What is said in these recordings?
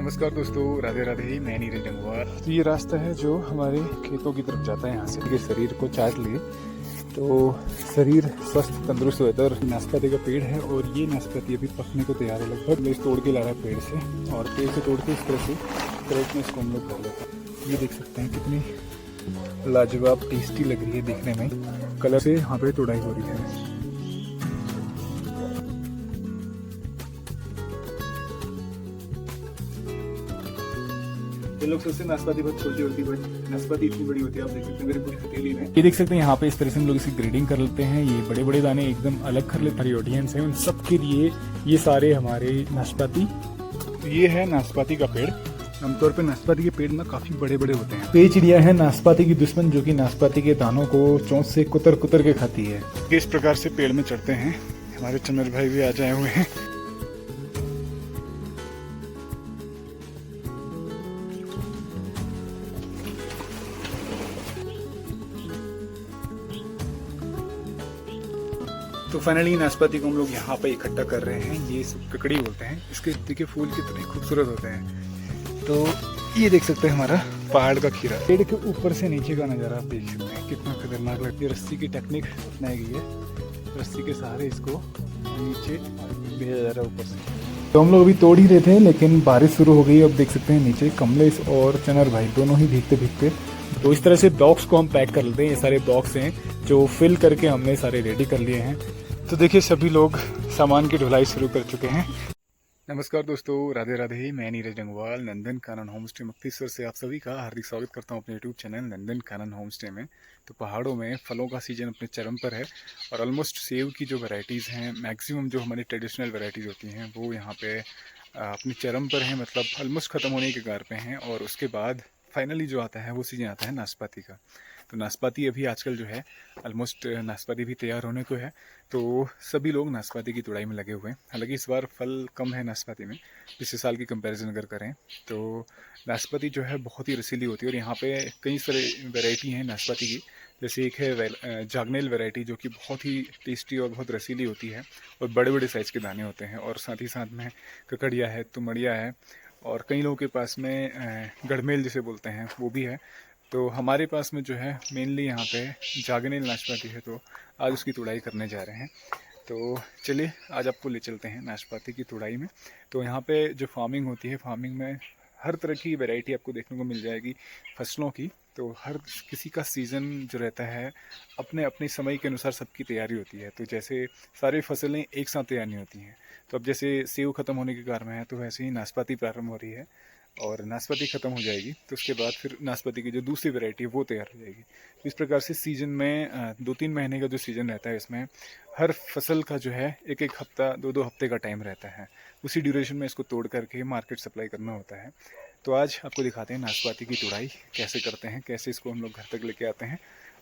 नमस्कार दोस्तों, राधे राधे। मैं नीरज जंगवार। तो ये रास्ता है जो हमारे खेतों की तरफ जाता है। यहाँ से के शरीर को चाट लिए तो शरीर स्वस्थ तंदुरुस्त होता है। और नाशपाती का पेड़ है और ये नाशपाती अभी पकने को तैयार है। लगभग मैं इस तोड़ के ला रहा है पेड़ से, और पेड़ से तोड़ के इस तरह से क्रेट में इसको हम लोग भर लेते हैं। ये देख सकते हैं कितनी लाजवाब टेस्टी लग रही है देखने में। कलर से यहाँ पे तोड़ाई हो रही है। ये लोग सोचते हैं नाशपाती बहुत छोटी होती है, बट नाशपाती इतनी बड़ी होती है। आप देख सकते हैं मेरे पूरी हथेली में। ये देख सकते हैं यहाँ पे इस तरह से हम लोग इसकी ग्रेडिंग कर लेते हैं। ये बड़े बड़े दाने एकदम अलग कर लेते हैं। ऑडियंस है उन सब के लिए ये सारे हमारे नाशपाती। ये है नाशपाती का पेड़। आमतौर पे नाशपाती के पेड़ ना काफी बड़े बड़े होते हैं। ये चिड़िया है नाशपाती की दुश्मन, जो कि नाशपाती के दानों को चोंच से कुतर कुतर के खाती है। इस प्रकार से पेड़ में चढ़ते हैं। हमारे चंद्र भाई भी आज आए हुए हैं। तो फाइनली नाशपाती को हम लोग यहाँ पे इकट्ठा कर रहे हैं। ये सब ककड़ी बोलते हैं। इसके देखिए फूल कितने खूबसूरत होते हैं। तो ये देख सकते हैं हमारा पहाड़ का खीरा। पेड़ के ऊपर से नीचे का नज़ारा आप देख सकते हैं, कितना खतरनाक लगती है। रस्सी की टेक्निक अपनाई गई है। रस्सी के सहारे इसको नीचे भेजा जा रहा है ऊपर से। तो हम लोग अभी तोड़ ही रहे थे, लेकिन बारिश शुरू हो गई। अब देख सकते हैं नीचे कमलेश और चनर भाई दोनों ही भीगते भीगते। तो इस तरह से बॉक्स को हम पैक कर लेते हैं। ये सारे बॉक्स हैं जो फिल करके हमने सारे रेडी कर लिए हैं। तो देखिए सभी लोग सामान की ढुलाई शुरू कर चुके हैं। नमस्कार दोस्तों, राधे राधे। मैं नीरज जंगवाल नंदन कानन होम स्टे मुक्तेश्वर से आप सभी का हार्दिक स्वागत करता हूं अपने YouTube channel Nandan Kanan home stay में। तो पहाड़ों में फलों का सीजन अपने चरम पर है, और ऑलमोस्ट सेब की जो वैरायटीज़ हैं, मैक्सिमम जो हमारी ट्रेडिशनल वैरायटीज़ होती हैं वो यहाँ पे अपने चरम पर हैं। मतलब ऑलमोस्ट ख़त्म होने के कगार पे हैं। और उसके बाद फाइनली जो आता है वो सीजन आता है नाशपाती का। तो नाशपाती अभी आजकल जो है ऑलमोस्ट नाशपाती भी तैयार होने को है। तो सभी लोग नाशपाती की तुड़ाई में लगे हुए हैं। हालांकि इस बार फल कम है नाशपाती में, पिछले साल की कंपैरिजन अगर करें तो। नाशपाती जो है बहुत ही रसीली होती है, और यहाँ पे कई सारे वैरायटी हैं नाशपाती की। जैसे एक है जागनेल वैरायटी, जो कि बहुत ही टेस्टी और बहुत रसीली होती है, और बड़े बड़े साइज़ के दाने होते हैं। और साथ ही साथ में ककड़िया है, तुमड़िया है, और कई लोगों के पास में गढ़मेल जिसे बोलते हैं वो भी है। तो हमारे पास में जो है मेनली यहाँ पे जागनेल नाशपाती है। तो आज उसकी तुड़ाई करने जा रहे हैं। तो चलिए आज आपको ले चलते हैं नाशपाती की तुड़ाई में। तो यहाँ पे जो फार्मिंग होती है, फार्मिंग में हर तरह की वैरायटी आपको देखने को मिल जाएगी फसलों की। तो हर किसी का सीज़न जो रहता है अपने अपने समय के अनुसार सबकी तैयारी होती है। तो जैसे सारी फसलें एक साथ तैयार नहीं होती हैं। तो अब जैसे सेब ख़त्म होने के कारण है, तो वैसे ही नाशपाती प्रारंभ हो रही है। और नाशपाती ख़त्म हो जाएगी तो उसके बाद फिर नाशपाती की जो दूसरी वैरायटी है वो तैयार हो जाएगी। इस प्रकार से सीज़न में 2-3 महीने का जो सीज़न रहता है, इसमें हर फसल का जो है एक एक हफ्ता 2-2 हफ्ते का टाइम रहता है। उसी ड्यूरेशन में इसको तोड़ करके मार्केट सप्लाई करना होता है। तो आज आपको दिखाते हैं नाशपाती की तुड़ाई कैसे करते हैं, कैसे इसको हम लोग घर तक लेके आते हैं,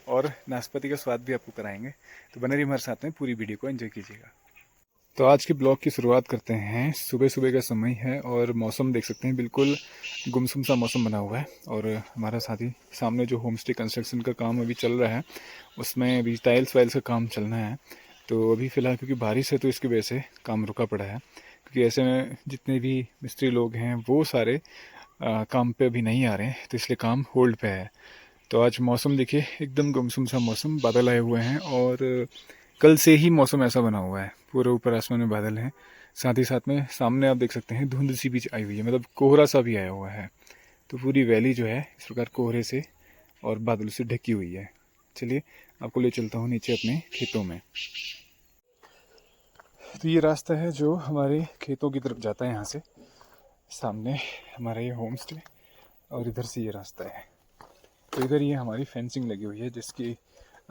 और नाशपाती का स्वाद भी आपको कराएंगे। तो बने रहिए हमारे साथ में, पूरी वीडियो को एंजॉय कीजिएगा। तो आज के ब्लॉग की शुरुआत करते हैं। सुबह सुबह का समय है और मौसम देख सकते हैं बिल्कुल गुमसुम सा मौसम बना हुआ है। और हमारा साथी सामने जो होम स्टे कंस्ट्रक्शन का काम अभी चल रहा है, उसमें अभी टाइल्स वाइल्स का काम चलना है। तो अभी फ़िलहाल क्योंकि बारिश है तो इसकी वजह से काम रुका पड़ा है। क्योंकि ऐसे में जितने भी मिस्त्री लोग हैं वो सारे काम पे अभी नहीं आ रहे हैं, तो इसलिए काम होल्ड पे है। तो आज मौसम देखिए एकदम गुमसुम सा मौसम, बादल आए हुए हैं। और कल से ही मौसम ऐसा बना हुआ है, पूरे ऊपर आसमान में बादल हैं। साथ ही साथ में सामने आप देख सकते हैं धुंध सी भी आई हुई है, मतलब कोहरा सा भी आया हुआ है। तो पूरी वैली जो है इस प्रकार कोहरे से और बादल से ढकी हुई है। चलिए आपको ले चलता हूँ नीचे अपने खेतों में। तो ये रास्ता है जो हमारे खेतों की तरफ जाता है। यहाँ से सामने हमारा ये होम स्टे, और इधर से ये रास्ता है। तो इधर ये हमारी फेंसिंग लगी हुई है, जिसकी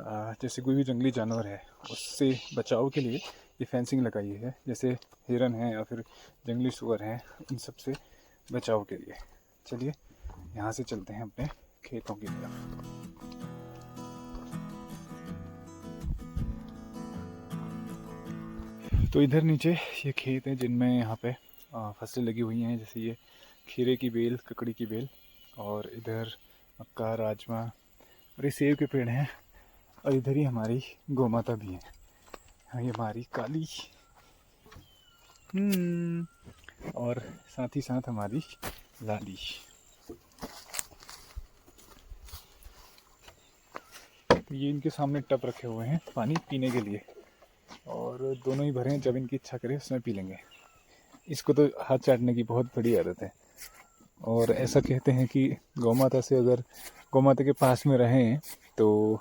जैसे कोई भी जंगली जानवर है उससे बचाव के लिए ये फेंसिंग लगाई है। जैसे हिरन है या फिर जंगली सुअर हैं, इन सब से बचाव के लिए। चलिए यहाँ से चलते हैं अपने खेतों की तरफ। तो इधर नीचे ये खेत है जिनमें यहाँ पे फसलें लगी हुई हैं। जैसे ये खीरे की बेल, ककड़ी की बेल, और इधर मक्का, राजमा, और ये सेब के पेड़ हैं। और इधर ही हमारी गौ माता भी है, ये हमारी काली। और साथ ही साथ हमारी लाली। ये इनके सामने टब रखे हुए हैं पानी पीने के लिए, और दोनों ही भरे हैं, जब इनकी इच्छा करे उसमें पी लेंगे। इसको तो हाथ चाटने की बहुत बड़ी आदत है, और ऐसा कहते हैं कि गौ माता से अगर गौ माता के पास में रहें तो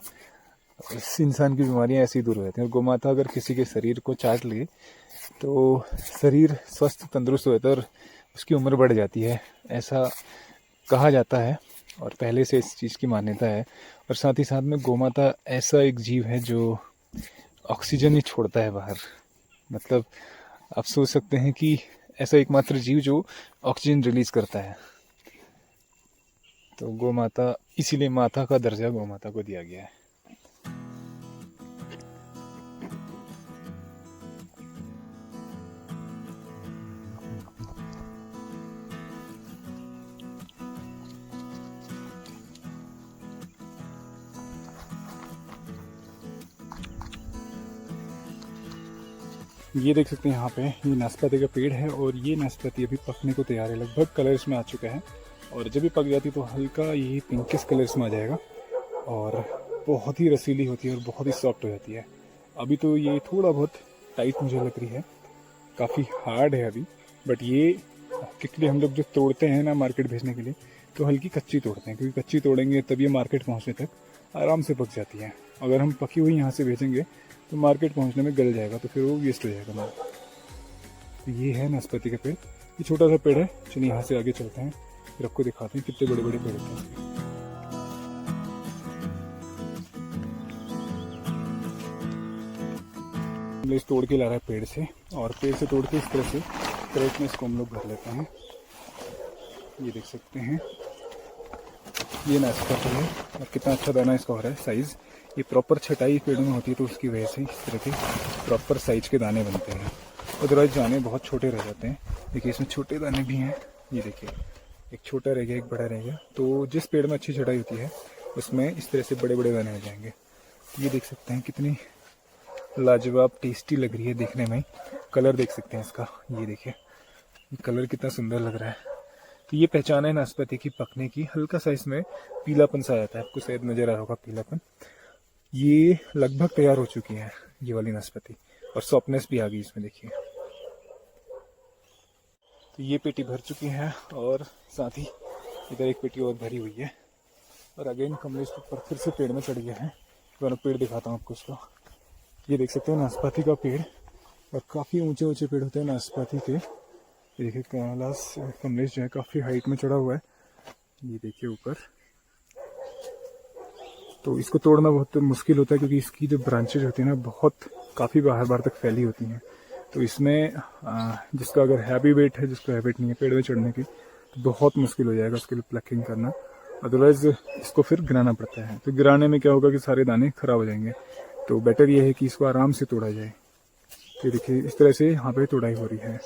इस इंसान की बीमारियां ऐसी दूर हो जाती हैं। और गौ माता अगर किसी के शरीर को चाट ले तो शरीर स्वस्थ तंदुरुस्त हो जाता है और उसकी उम्र बढ़ जाती है, ऐसा कहा जाता है और पहले से इस चीज़ की मान्यता है। और साथ ही साथ में गौ माता ऐसा एक जीव है जो ऑक्सीजन ही छोड़ता है बाहर। मतलब आप सोच सकते हैं कि ऐसा एकमात्र जीव जो ऑक्सीजन रिलीज करता है। तो गौ माता, इसीलिए माता का दर्जा गौ माता को दिया गया है। ये देख सकते हैं यहाँ पे, ये नाशपाती का पेड़ है और ये नाशपाती अभी पकने को तैयार है, लगभग कलर्स में आ चुका है। और जब भी पक जाती तो हल्का ये पिंकिश कलर्स में आ जाएगा और बहुत ही रसीली होती है और बहुत ही सॉफ्ट हो जाती है। अभी तो ये थोड़ा बहुत टाइट मुझे लग रही है, काफ़ी हार्ड है अभी, बट ये किकली हम लोग जो तोड़ते हैं ना मार्केट भेजने के लिए, तो हल्की कच्ची तोड़ते हैं, क्योंकि कच्ची तोड़ेंगे तब ये मार्केट पहुँचने तक आराम से पक जाती है। अगर हम पकी हुई यहाँ से भेजेंगे तो मार्केट पहुंचने में गल जाएगा, तो फिर वो वेस्ट हो जाएगा माल। तो ये है नाशपाती का पेड़, ये छोटा सा पेड़ है। चलिए यहाँ से आगे चलते हैं, फिर आपको दिखाते हैं कितने बड़े बड़े पेड़ होते हैं। हम लोग तोड़ के ला रहा है पेड़ से, और पेड़ से तोड़ के इस तरह से क्रेट में इसको हम लोग भर लेते हैं। ये देख सकते हैं, ये नाशपाती है और कितना अच्छा दाना इसका हो रहा है, साइज़। ये प्रॉपर छटाई पेड़ों में होती है तो उसकी वजह से इस तरह के प्रॉपर साइज के दाने बनते हैं। अदरवाइज दाने बहुत छोटे रह जाते हैं। देखिए इसमें छोटे दाने भी हैं, ये देखिए एक छोटा रह गया, एक बड़ा रह गया। तो जिस पेड़ में अच्छी छटाई होती है उसमें इस तरह से बड़े बड़े दाने हो जाएंगे। ये देख सकते हैं कितनी लाजवाब टेस्टी लग रही है देखने में। कलर देख सकते हैं इसका, ये देखिए ये कलर कितना सुंदर लग रहा है। तो ये पहचान है नाशपाती की पकने की, हल्का सा इसमें पीलापन सा आता है, आपको शायद नजर आ रहा होगा पीलापन। ये लगभग तैयार हो चुकी है ये वाली नाशपाती, और सॉफ्टनेस भी आ गई इसमें, देखिए। तो ये पेटी भर चुकी है और साथ ही इधर एक पेटी और भरी हुई है। और अगेन कमलेश के ऊपर फिर से पेड़ में चढ़ गया है। तो पेड़ दिखाता हूँ आपको उसको। ये देख सकते हो नाशपाती का पेड़, और काफ़ी ऊंचे ऊंचे पेड़ होते हैं नाशपाती के। ये देखिए कमलेश जो है काफ़ी हाइट में चढ़ा हुआ है, ये देखिए ऊपर। तो इसको तोड़ना बहुत मुश्किल होता है, क्योंकि इसकी जो ब्रांचेज होती है ना बहुत काफ़ी बाहर बाहर तक फैली होती हैं। तो इसमें जिसका अगर हैवी वेट है, जिसको हैबिट नहीं है पेड़ में चढ़ने की, तो बहुत मुश्किल हो जाएगा उसके लिए प्लकिंग करना। अदरवाइज इसको फिर गिराना पड़ता है, तो गिराने में क्या होगा कि सारे दाने खराब हो जाएंगे। तो बेटर ये है कि इसको आराम से तोड़ा जाए। तो देखिए इस तरह से यहाँ पे तोड़ाई हो रही है।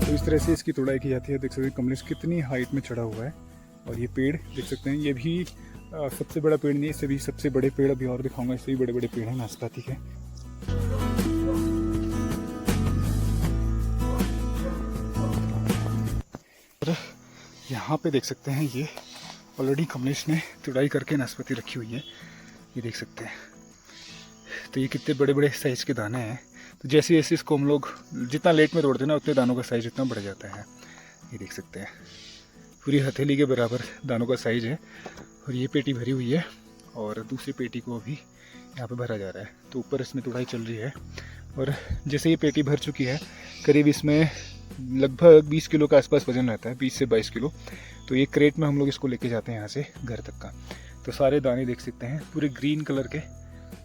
तो इस तरह से इसकी तोड़ाई की जाती है। देख सकते हैं कमलेश कितनी हाइट में चढ़ा हुआ है। और ये पेड़ देख सकते हैं, ये भी सबसे बड़ा पेड़ नहीं है, इससे भी सबसे बड़े पेड़ अभी और दिखाऊंगा, इससे भी बड़े बड़े पेड़ हैं नाशपाती के। यहाँ पे देख सकते हैं ये ऑलरेडी कमलेश ने तुड़ाई करके नाशपाती रखी हुई है, ये देख सकते हैं। तो ये कितने बड़े बड़े साइज़ के दाने हैं। तो जैसे जैसे इसको हम लोग जितना लेट में तोड़ते हैं ना, उतने दानों का साइज़ उतना बढ़ जाता है। ये देख सकते हैं पूरी हथेली के बराबर दानों का साइज़ है। और ये पेटी भरी हुई है और दूसरी पेटी को अभी यहाँ पे भरा जा रहा है। तो ऊपर इसमें तुड़ाई चल रही है। और जैसे ये पेटी भर चुकी है, करीब इसमें लगभग 20 किलो का आसपास वजन रहता है, 20 से 22 किलो। तो ये क्रेट में हम लोग इसको लेके जाते हैं यहाँ से घर तक का। तो सारे दाने देख सकते हैं पूरे ग्रीन कलर के,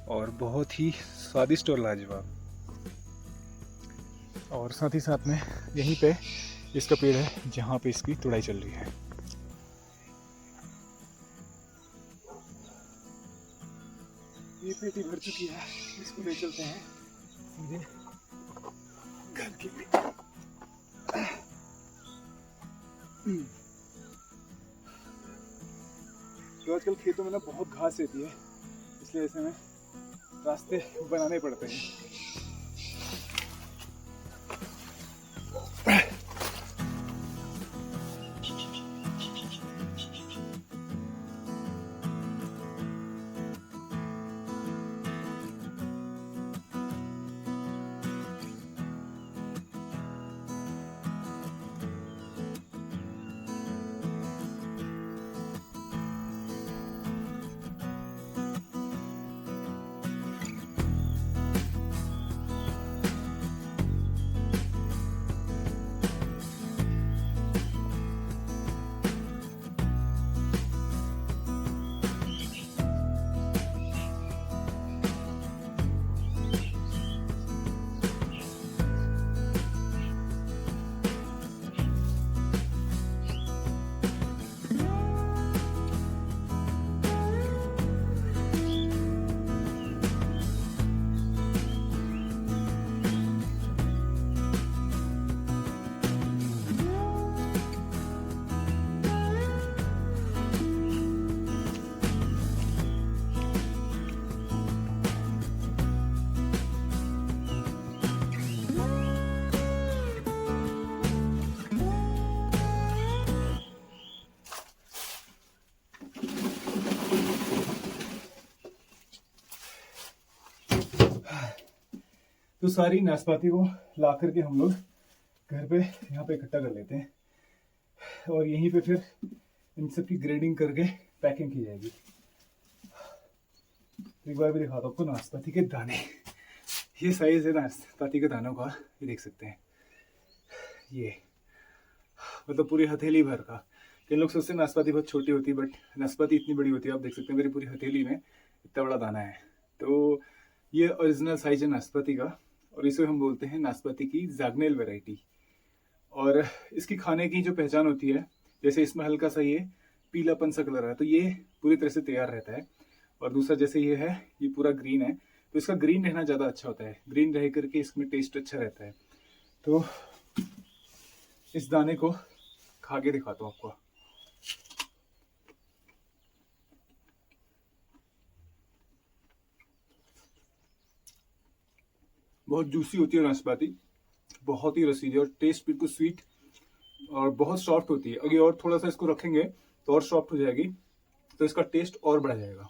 और बहुत ही स्वादिष्ट और लाजवाब। और साथ ही साथ में यहीं पे इसका पेड़ है जहाँ पे इसकी तुड़ाई चल रही है। ये पेटी भर चुकी है, इसको ले चलते हैं सीधे घर के लिए। तो आजकल खेतों में ना बहुत घास रहती है, इसलिए ऐसे में रास्ते बनाने पड़ते हैं। तो सारी नाशपाती को ला करके हम लोग घर पे यहाँ पे इकट्ठा कर लेते हैं और यहीं पे फिर इन सब की ग्रेडिंग करके पैकिंग की जाएगी। एक बार भी दिखाता हूँ आपको नाशपाती के दाने। ये साइज है नाशपाती के दानों का, ये देख सकते हैं। ये मतलब पूरी हथेली भर का। कई लोग सोचते हैं नाशपाती बहुत छोटी होती है, बट नाशपाती इतनी बड़ी होती है। आप देख सकते हैं मेरी पूरी हथेली में इतना बड़ा दाना है। तो ये ओरिजिनल साइज है नाशपाती का और इसे हम बोलते हैं नाशपाती की जागनेल वैरायटी। और इसकी खाने की जो पहचान होती है, जैसे इसमें हल्का सा ये पीलापन सा कलर है तो ये पूरी तरह से तैयार रहता है। और दूसरा जैसे ये है, ये पूरा ग्रीन है तो इसका ग्रीन रहना ज़्यादा अच्छा होता है। ग्रीन रह करके इसमें टेस्ट अच्छा रहता है। तो इस दाने को खा के दिखाता हूँ आपको। बहुत जूसी होती है नाशपाती, बहुत ही रसीली और टेस्ट बिल्कुल स्वीट और बहुत सॉफ्ट होती है। अगर और थोड़ा सा इसको रखेंगे तो और सॉफ्ट हो जाएगी, तो इसका टेस्ट और बढ़ जाएगा।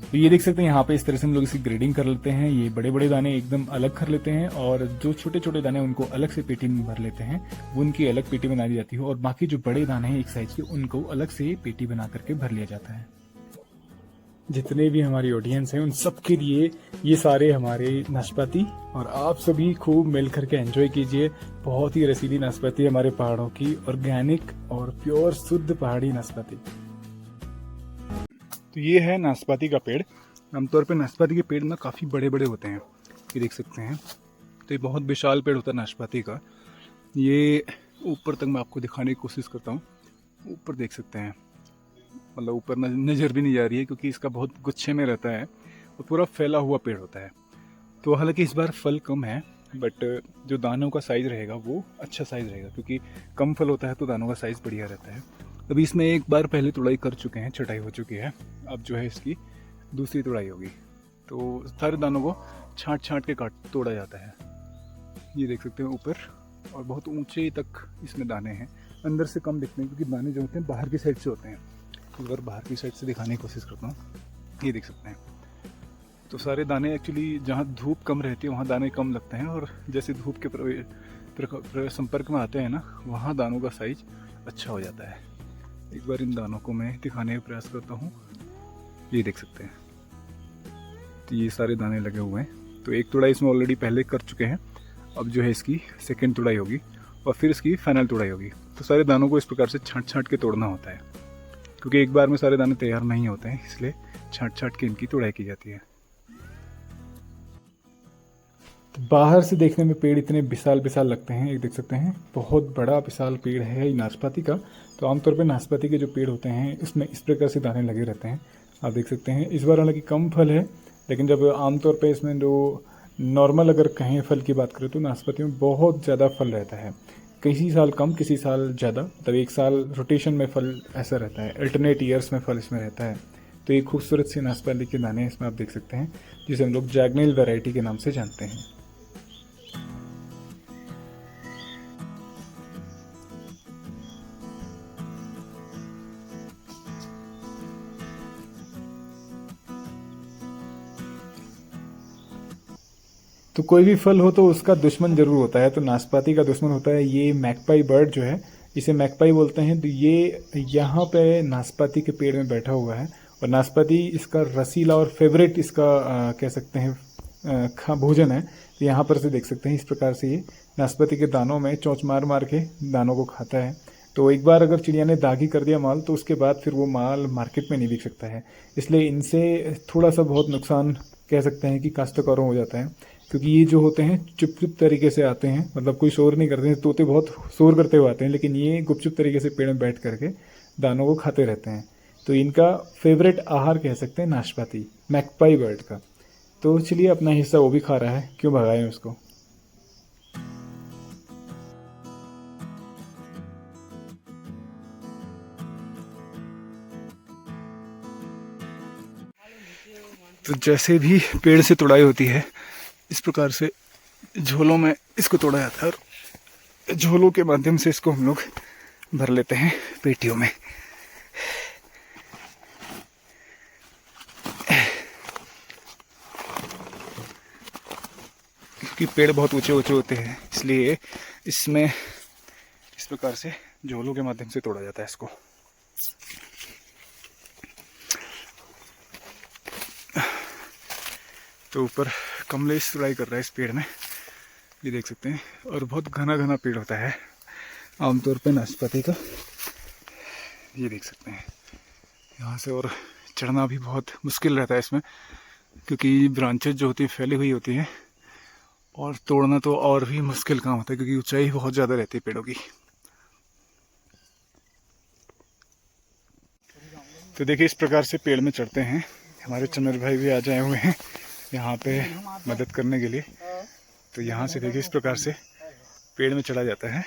तो ये देख सकते हैं यहाँ पे इस तरह से हम लोग इसकी ग्रेडिंग कर लेते हैं। ये बड़े बड़े दाने एकदम अलग कर लेते हैं और जो छोटे छोटे दाने उनको अलग से पेटी में भर लेते हैं। वो उनकी अलग पेटी बना दी जाती है और बाकी जो बड़े दाने हैं एक साइज के, उनको अलग से पेटी बना करके भर लिया जाता है। जितने भी हमारी ऑडियंस हैं उन सबके लिए ये सारे हमारे नाशपाती, और आप सभी खूब मिल करके एंजॉय कीजिए। बहुत ही रसीली नाशपाती हमारे पहाड़ों की, ऑर्गेनिक और प्योर शुद्ध पहाड़ी नाशपाती। तो ये है नाशपाती का पेड़। आमतौर पे नाशपाती के पेड़ ना काफ़ी बड़े बड़े होते हैं, ये देख सकते हैं। तो ये बहुत विशाल पेड़ होता है नाशपाती का। ये ऊपर तक मैं आपको दिखाने की कोशिश करता हूँ। ऊपर देख सकते हैं, मतलब ऊपर नज़र भी नहीं जा रही है क्योंकि इसका बहुत गुच्छे में रहता है और पूरा फैला हुआ पेड़ होता है। तो हालांकि इस बार फल कम है, बट जो दानों का साइज़ रहेगा वो अच्छा साइज़ रहेगा, क्योंकि कम फल होता है तो दानों का साइज़ बढ़िया रहता है। अभी इसमें एक बार पहले तुड़ाई कर चुके हैं, छटाई हो चुकी है। अब जो है इसकी दूसरी तुड़ाई होगी। तो सारे दानों को छांट छांट के तोड़ा जाता है। ये देख सकते हैं ऊपर, और बहुत ऊंचे तक इसमें दाने हैं। अंदर से कम दिखते हैं क्योंकि दाने जो होते हैं बाहर की साइड से होते हैं। एक बार बाहर की साइड से दिखाने की कोशिश करता हूँ। ये देख सकते हैं। तो सारे दाने एक्चुअली जहाँ धूप कम रहती है वहाँ दाने कम लगते हैं, और जैसे धूप के संपर्क में आते हैं ना, वहाँ दानों का साइज अच्छा हो जाता है। एक बार इन दानों को मैं दिखाने का प्रयास करता हूँ। ये देख सकते हैं, तो ये सारे दाने लगे हुए हैं। तो एक तुड़ाई इसमें ऑलरेडी पहले कर चुके हैं। अब जो है इसकी सेकेंड तुड़ाई होगी और फिर इसकी फाइनल तुड़ाई होगी। तो सारे दानों को इस प्रकार से छाँट छाँट के तोड़ना होता है, क्योंकि एक बार में सारे दाने तैयार नहीं होते हैं, इसलिए छाँट छाँट के इनकी तोड़ाई की जाती है। तो बाहर से देखने में पेड़ इतने विशाल विशाल लगते हैं, एक देख सकते हैं बहुत बड़ा विशाल पेड़ है ये नाशपाती का। तो आमतौर पे नाशपाती के जो पेड़ होते हैं इसमें इस प्रकार से दाने लगे रहते हैं, आप देख सकते हैं। इस बार हालांकि कम फल है, लेकिन जब आमतौर पे इसमें जो नॉर्मल अगर कहें फल की बात करें तो नाशपाती में बहुत ज़्यादा फल रहता है। किसी साल कम, किसी साल ज़्यादा, मतलब एक साल रोटेशन में फल ऐसा रहता है, अल्टरनेट ईयर्स में फल इसमें रहता है। तो ये खूबसूरत सी नाशपाती के दाने इसमें आप देख सकते हैं, जिसे हम लोग जैगनेल वैरायटी के नाम से जानते हैं। तो कोई भी फल हो तो उसका दुश्मन जरूर होता है, तो नाशपाती का दुश्मन होता है ये मैकपाई बर्ड जो है, इसे मैकपाई बोलते हैं। तो ये यहाँ पे नाशपाती के पेड़ में बैठा हुआ है, और नाशपाती इसका रसीला और फेवरेट इसका कह सकते हैं भोजन है। तो यहाँ पर से देख सकते हैं इस प्रकार से ये नाशपाती के दानों में चोंच मार मार के दानों को खाता है। तो एक बार अगर चिड़िया ने दागी कर दिया माल, तो उसके बाद फिर वो माल मार्केट में नहीं बिक सकता है। इसलिए इनसे थोड़ा सा बहुत नुकसान कह सकते हैं कि काश्तकारों हो जाता है, क्योंकि ये जो होते हैं चुप चुप तरीके से आते हैं, मतलब कोई शोर नहीं करते हैं। तोते बहुत शोर करते हुए आते हैं, लेकिन ये गुपचुप तरीके से पेड़ में बैठ करके दानों को खाते रहते हैं। तो इनका फेवरेट आहार कह सकते हैं नाशपाती, मैकपाई बर्ड का। तो चलिए अपना हिस्सा वो भी खा रहा है, क्यों भगाएं उसको। तो जैसे भी पेड़ से तुड़ाई होती है, इस प्रकार से झोलों में इसको तोड़ा जाता है, और झोलों के माध्यम से इसको हम लोग भर लेते हैं पेटियों में। क्योंकि पेड़ बहुत ऊंचे ऊंचे होते हैं, इसलिए इसमें इस प्रकार से झोलों के माध्यम से तोड़ा जाता है इसको। तो ऊपर कमलेश तुड़ाई कर रहा है इस पेड़ में, ये देख सकते हैं। और बहुत घना घना पेड़ होता है आमतौर पे नाशपाती का, ये देख सकते हैं। यहाँ से और चढ़ना भी बहुत मुश्किल रहता है इसमें, क्योंकि ब्रांचेज जो होती है फैली हुई होती है, और तोड़ना तो और भी मुश्किल काम होता है, क्योंकि ऊंचाई बहुत ज़्यादा रहती है पेड़ों की। तो देखिए इस प्रकार से पेड़ में चढ़ते हैं। हमारे चंद्र भाई भी आ जाए हुए हैं यहाँ पे मदद करने के लिए। तो यहाँ से देखिए इस प्रकार से पेड़ में चढ़ा जाता है।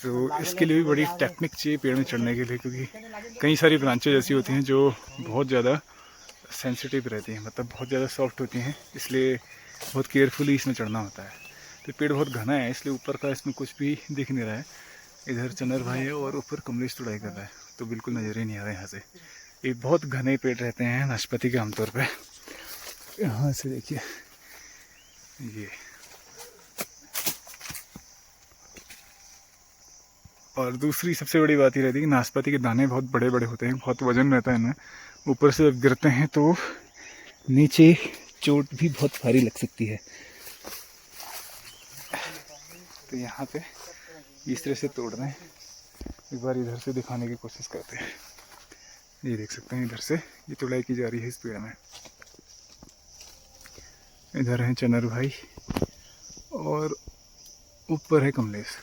तो इसके लिए भी बड़ी टेक्निक चाहिए पेड़ में चढ़ने के लिए, क्योंकि कई सारी ब्रांचेज ऐसी होती हैं जो बहुत ज़्यादा सेंसिटिव रहती हैं, मतलब बहुत ज़्यादा सॉफ्ट होती हैं, इसलिए बहुत केयरफुली इसमें चढ़ना होता है। तो पेड़ बहुत घना है, इसलिए ऊपर का इसमें कुछ भी दिख नहीं रहा है। इधर चंद्र भाई है और ऊपर कमलेश तुड़ाई कर रहा है, तो बिल्कुल नज़र ही नहीं आ रहा है यहाँ से। ये बहुत घने पेड़ रहते हैं नाशपाती के आमतौर पे। यहाँ से देखिए ये, और दूसरी सबसे बड़ी बात ये रहती है कि नाशपाती के दाने बहुत बड़े बड़े होते हैं, बहुत वजन रहता है इनमें। ऊपर से जब गिरते हैं तो नीचे चोट भी बहुत भारी लग सकती है। तो यहाँ पे इस तरह से तोड़ रहे हैं। एक बार इधर से दिखाने की कोशिश करते हैं। ये देख सकते हैं इधर से ये तुड़ाई की जा रही है इस पेड़ में। इधर है चनर भाई और ऊपर है कमलेश।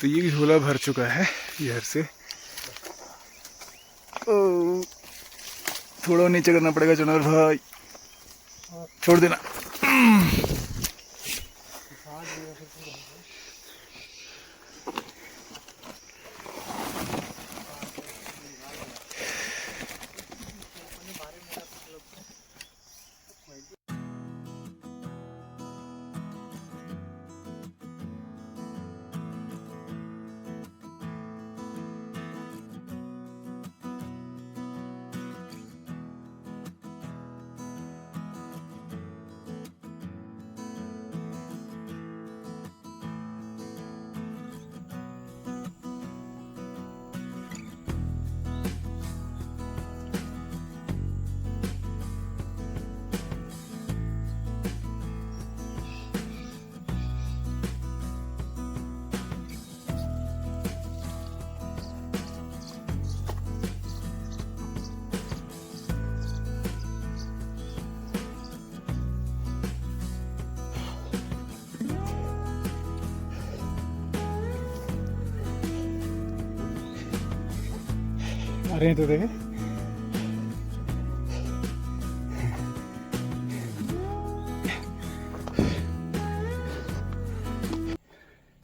तो ये झोला भर चुका है इधर से। ओ, थोड़ा नीचे करना पड़ेगा जनरल भाई, छोड़ देना। आ रहे हैं तो देखे।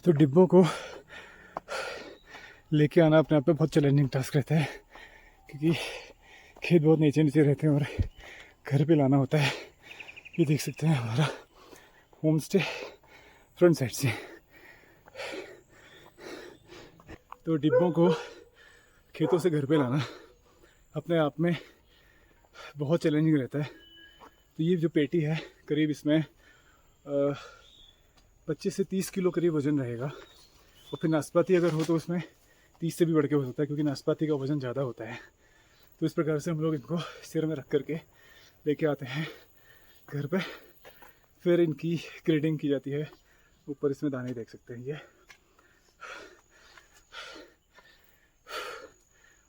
तो डिब्बों को लेके आना अपने आप में बहुत चैलेंजिंग टास्क रहता है, क्योंकि खेत बहुत नीचे नीचे रहते हैं और घर पे लाना होता है। ये देख सकते हैं हमारा होम स्टे फ्रंट साइड से। तो डिब्बों को खेतों से घर पे लाना अपने आप में बहुत चैलेंजिंग रहता है। तो ये जो पेटी है करीब इसमें 25 से 30 किलो करीब वज़न रहेगा। और फिर नाशपाती अगर हो तो उसमें 30 से भी बढ़ के हो सकता है, क्योंकि नाशपाती का वज़न ज़्यादा होता है। तो इस प्रकार से हम लोग इनको सिर में रख करके लेके आते हैं घर पे। फिर इनकी ग्रेडिंग की जाती है। ऊपर इसमें दाने देख सकते हैं ये।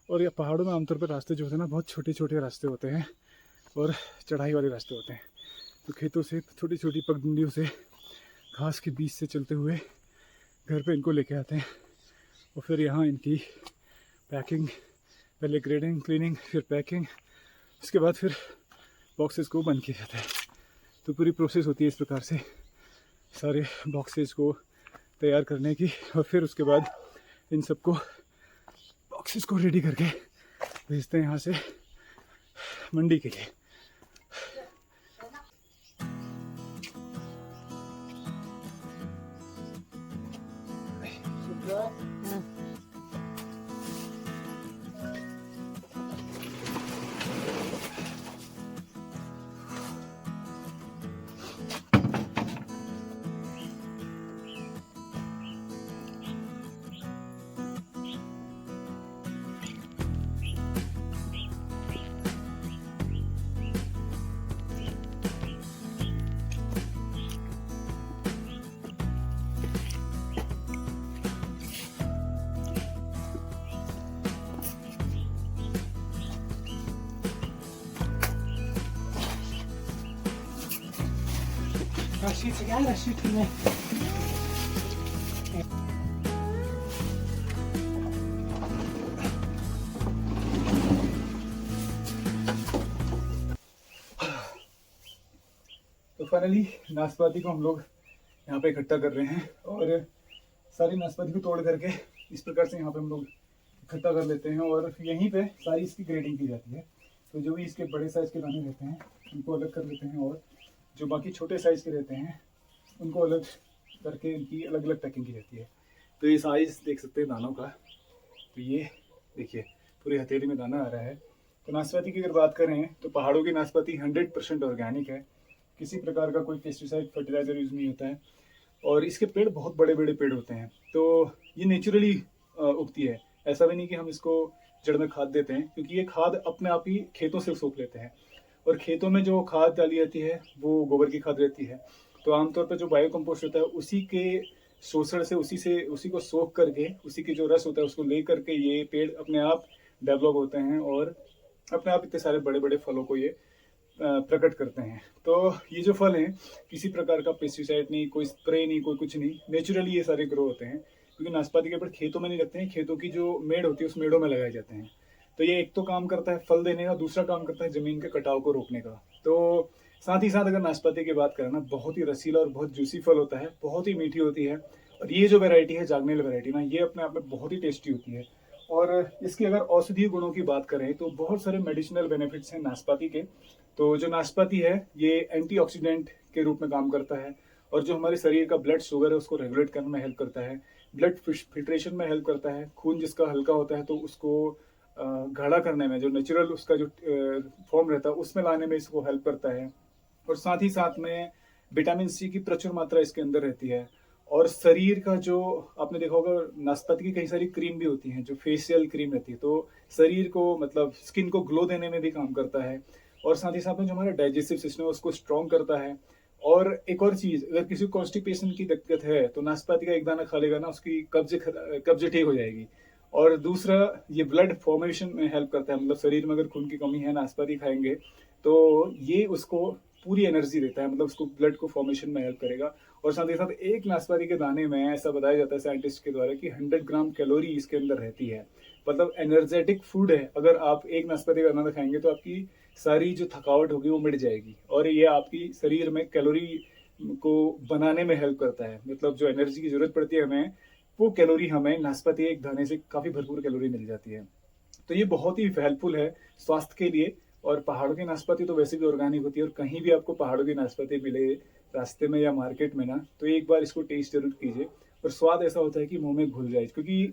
और ये पहाड़ों में आमतौर पर रास्ते जो होते हैं ना, बहुत छोटे छोटे रास्ते होते हैं और चढ़ाई वाले रास्ते होते हैं। तो खेतों से छोटी छोटी पगडंडियों से घास के बीच से चलते हुए घर पे इनको लेके आते हैं। और फिर यहाँ इनकी पैकिंग, पहले ग्रेडिंग, क्लीनिंग, फिर पैकिंग, उसके बाद फिर बॉक्सेस को बंद किया जाता है। तो पूरी प्रोसेस होती है इस प्रकार से सारे बॉक्सेस को तैयार करने की। और फिर उसके बाद इन सबको बॉक्सेस को रेडी करके भेजते हैं यहाँ से मंडी के लिए। रस्सी से क्या, रस्सी में तो फाइनली नाशपाती को हम लोग यहाँ पे इकट्ठा कर रहे हैं। और सारी नाशपाती को तोड़ करके इस प्रकार से यहाँ पे हम लोग इकट्ठा कर लेते हैं। और यहीं पे सारी इसकी ग्रेडिंग की जाती है। तो जो भी इसके बड़े साइज़ के दाने रहते हैं उनको अलग कर लेते हैं, और जो बाकी छोटे साइज़ के रहते हैं उनको अलग करके इनकी अलग अलग पैकिंग की जाती है। तो ये साइज़ देख सकते हैं दानों का। तो ये देखिए पूरी हथेली में दाना आ रहा है। तो नाशपाती की अगर बात करें तो पहाड़ों की नाशपाती 100% ऑर्गेनिक है। किसी प्रकार का कोई पेस्टिसाइड, फर्टिलाइज़र यूज़ नहीं होता है। और इसके पेड़ बहुत बड़े बड़े पेड़ होते हैं। तो ये नेचुरली उगती है। ऐसा भी नहीं कि हम इसको जड़ में खाद देते हैं, क्योंकि ये खाद अपने आप ही खेतों से सोख लेते हैं। और खेतों में जो खाद डाली जाती है वो गोबर की खाद रहती है। तो आमतौर पर जो बायो कंपोस्ट होता है उसी के शोषण से, उसी को सोख करके, उसी के जो रस होता है उसको ले करके ये पेड़ अपने आप डेवलप होते हैं और अपने आप इतने सारे बड़े बड़े फलों को ये प्रकट करते हैं। तो ये जो फल हैं किसी प्रकार का पेस्टिसाइड नहीं, कोई स्प्रे नहीं, कोई कुछ नहीं, नेचुरली ये सारे ग्रो होते हैं। क्योंकि नाशपाती के पेड़ खेतों में नहीं लगते हैं, खेतों की जो मेड़ होती है उस मेड़ों में लगाए जाते हैं। तो ये एक तो काम करता है फल देने का, दूसरा काम करता है ज़मीन के कटाव को रोकने का। तो साथ ही साथ अगर नाशपाती की बात करें ना, बहुत ही रसीला और बहुत जूसी फल होता है, बहुत ही मीठी होती है। और ये जो वैरायटी है जागनेल वैरायटी ना, ये अपने आप में बहुत ही टेस्टी होती है। और इसकी अगर औषधीय गुणों की बात करें तो बहुत सारे मेडिसिनल बेनिफिट्स हैं नाशपाती के। तो जो नाशपाती है ये एंटीऑक्सीडेंट के रूप में काम करता है, और जो हमारे शरीर का ब्लड शुगर है उसको रेगुलेट करने में हेल्प करता है, ब्लड फिल्ट्रेशन में हेल्प करता है, खून जिसका हल्का होता है तो उसको गाढ़ा करने में, जो नेचुरल उसका जो फॉर्म रहता है उसमें लाने में इसको हेल्प करता है। और साथ ही साथ में विटामिन सी की प्रचुर मात्रा इसके अंदर रहती है। और शरीर का जो आपने देखा होगा, नाशपाती की कई सारी क्रीम भी होती हैं जो फेशियल क्रीम रहती है, तो शरीर को मतलब स्किन को ग्लो देने में भी काम करता है। और साथ ही साथ में जो हमारा डाइजेस्टिव सिस्टम है उसको स्ट्रॉन्ग करता है। और एक और चीज, अगर किसी को कॉन्स्टिपेशन की दिक्कत है तो नाशपाती का एक दाना खा लेगा ना, उसकी कब्ज ठीक हो जाएगी। और दूसरा, ये ब्लड फॉर्मेशन में हेल्प करता है, मतलब शरीर में अगर खून की कमी है नाशपाती खाएंगे तो ये उसको पूरी एनर्जी देता है, मतलब उसको ब्लड को फॉर्मेशन में हेल्प करेगा। और साथ ही साथ एक नाशपाती के दाने में ऐसा बताया जाता है साइंटिस्ट के द्वारा कि 100 ग्राम कैलोरी इसके अंदर रहती है, मतलब एनर्जेटिक फूड है। अगर आप एक नाशपाती का दाना खाएंगे तो आपकी सारी जो थकावट होगी वो मिट जाएगी, और ये आपकी शरीर में कैलोरी को बनाने में हेल्प करता है, मतलब जो एनर्जी की जरूरत पड़ती है हमें, वो कैलोरी हमें नाशपाती एक दाने से काफी भरपूर कैलोरी मिल जाती है। तो ये बहुत ही हेल्पफुल है स्वास्थ्य के लिए। और पहाड़ों की नाशपाती तो वैसे भी ऑर्गेनिक होती है, और कहीं भी आपको पहाड़ों की नाशपाती मिले रास्ते में या मार्केट में ना, तो एक बार इसको टेस्ट जरूर कीजिए। और स्वाद ऐसा होता है कि मुंह में घुल जाए, क्योंकि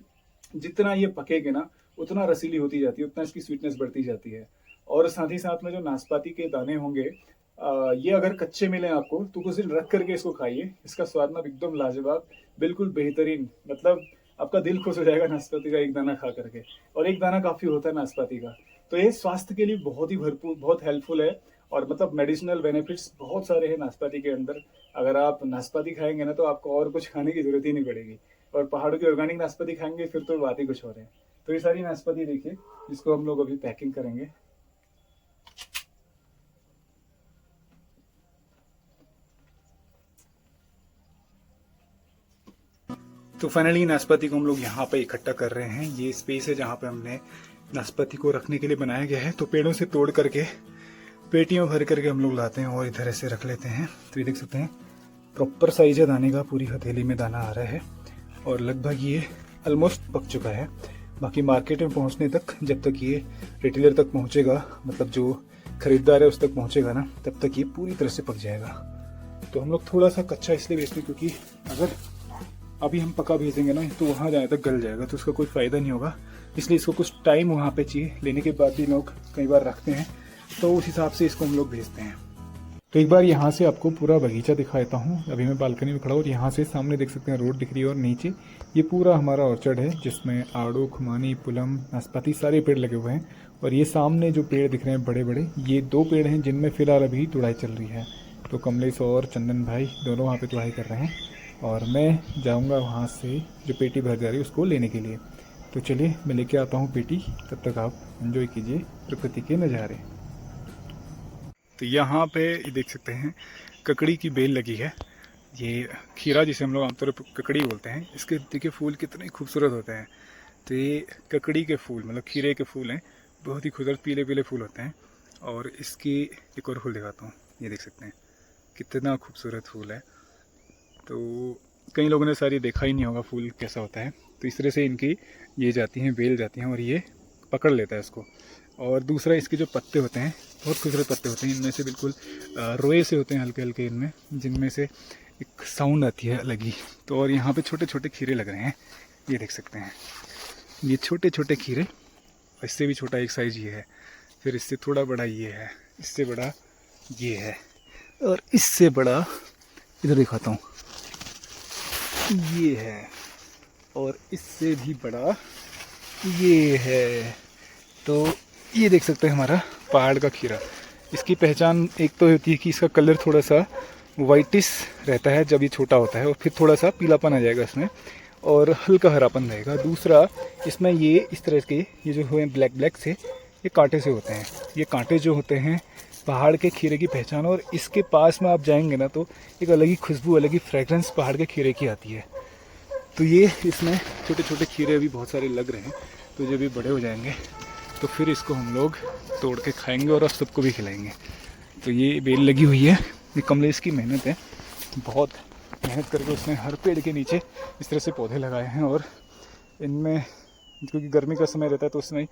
जितना ये पकेगे ना उतना रसीली होती जाती है, उतना इसकी स्वीटनेस बढ़ती जाती है। और साथ ही साथ में जो नाशपाती के दाने होंगे, ये अगर कच्चे मिले आपको तो कुछ दिन रख करके इसको खाइए, इसका स्वाद ना एकदम लाजवाब, बिल्कुल बेहतरीन, मतलब आपका दिल खुश हो जाएगा नाशपाती का एक दाना खा करके। और एक दाना काफी होता है नाशपाती का। तो ये स्वास्थ्य के लिए बहुत ही भरपूर, बहुत हेल्पफुल है। और मतलब मेडिसिनल बेनिफिट्स बहुत सारे हैं नाशपाती के अंदर। अगर आप नाशपाती खाएंगे ना तो आपको और कुछ खाने की जरूरत ही नहीं पड़ेगी। और पहाड़ों की ऑर्गेनिक नाशपाती खाएंगे फिर तो बात ही कुछ हो रहे हैं। तो ये सारी नाशपाती देखिए, जिसको हम लोग अभी पैकिंग करेंगे। तो फाइनली नाशपाती को हम लोग यहाँ पे इकट्ठा कर रहे हैं। ये स्पेस है जहाँ पे हमने नाशपाती को रखने के लिए बनाया गया है। तो पेड़ों से तोड़ करके पेटियों भर करके हम लोग लाते हैं और इधर ऐसे रख लेते हैं। तो ये देख सकते हैं प्रॉपर साइज है दाने का, पूरी हथेली में दाना आ रहा है। और लगभग ये ऑलमोस्ट पक चुका है। बाकी मार्केट में पहुँचने तक, जब तक ये रिटेलर तक पहुँचेगा, मतलब जो खरीदार है उस तक पहुँचेगा ना, तब तक ये पूरी तरह से पक जाएगा। तो हम लोग थोड़ा सा कच्चा इसलिए बेचते हैं क्योंकि अगर अभी हम पका भेजेंगे ना तो वहाँ जाने तक गल जाएगा, तो उसका कोई फ़ायदा नहीं होगा। इसलिए इसको कुछ टाइम वहाँ पे चाहिए, लेने के बाद भी लोग कई बार रखते हैं, तो उस हिसाब से इसको हम लोग भेजते हैं। तो एक बार यहाँ से आपको पूरा बगीचा दिखा देता हूँ। अभी मैं बालकनी में खड़ा हूँ और यहाँ से सामने देख सकते हैं रोड दिख रही है, और नीचे ये पूरा हमारा ऑर्चर्ड है जिसमें आड़ू, खुमानी, पुलम, नाशपाती सारे पेड़ लगे हुए हैं। और ये सामने जो पेड़ दिख रहे हैं बड़े बड़े, ये 2 पेड़ हैं जिनमें फ़िलहाल अभी तुड़ाई चल रही है। तो कमलेश और चंदन भाई दोनों वहाँ पर तुड़ाई कर रहे हैं, और मैं जाऊंगा वहाँ से जो पेटी भर जा रही है उसको लेने के लिए। तो चलिए मैं लेके आता हूँ पेटी, तब तक आप एंजॉय कीजिए प्रकृति के नज़ारे। तो यहाँ पे ये देख सकते हैं ककड़ी की बेल लगी है। ये खीरा जिसे हम लोग आमतौर पर ककड़ी बोलते हैं, इसके देखिए फूल कितने खूबसूरत होते हैं। तो ये ककड़ी के फूल, मतलब खीरे के फूल हैं, बहुत ही खूबसूरत पीले पीले फूल होते हैं। और इसकी एक और फूल दिखाता हूँ, ये देख सकते हैं कितना खूबसूरत फूल है। तो कई लोगों ने सारी देखा ही नहीं होगा फूल कैसा होता है। तो इस तरह से इनकी ये जाती हैं, बेल जाती हैं, और ये पकड़ लेता है इसको। और दूसरा, इसके जो पत्ते होते हैं बहुत खूबसूरत पत्ते होते हैं, इनमें से बिल्कुल रोए से होते हैं हल्के हल्के इनमें, जिनमें से एक साउंड आती है अलग ही। तो और यहाँ पे छोटे छोटे खीरे लग रहे हैं, ये देख सकते हैं, ये छोटे छोटे खीरे। इससे भी छोटा एक साइज ये है, फिर इससे थोड़ा बड़ा ये है, इससे बड़ा ये है, और इससे बड़ा इधर दिखाता हूँ ये है, और इससे भी बड़ा ये है। तो ये देख सकते हैं हमारा पहाड़ का खीरा। इसकी पहचान एक तो होती है कि इसका कलर थोड़ा सा वाइटिश रहता है जब ये छोटा होता है, और फिर थोड़ा सा पीलापन आ जाएगा इसमें, और हल्का हरापन रहेगा। दूसरा, इसमें ये इस तरह के ये जो हुए ब्लैक ब्लैक से, ये कांटे से होते हैं। ये कांटे जो होते हैं पहाड़ के खीरे की पहचान। और इसके पास में आप जाएंगे ना तो एक अलग ही खुशबू, अलग ही फ्रेगरेंस पहाड़ के खीरे की आती है। तो ये इसमें छोटे छोटे खीरे अभी बहुत सारे लग रहे हैं, तो जब ये बड़े हो जाएंगे तो फिर इसको हम लोग तोड़ के खाएंगे और सबको भी खिलाएंगे। तो ये बेल लगी हुई है, ये कमलेश की मेहनत है, बहुत मेहनत करके उसने हर पेड़ के नीचे इस तरह से पौधे लगाए हैं। और इनमें क्योंकि गर्मी का समय रहता है तो उसमें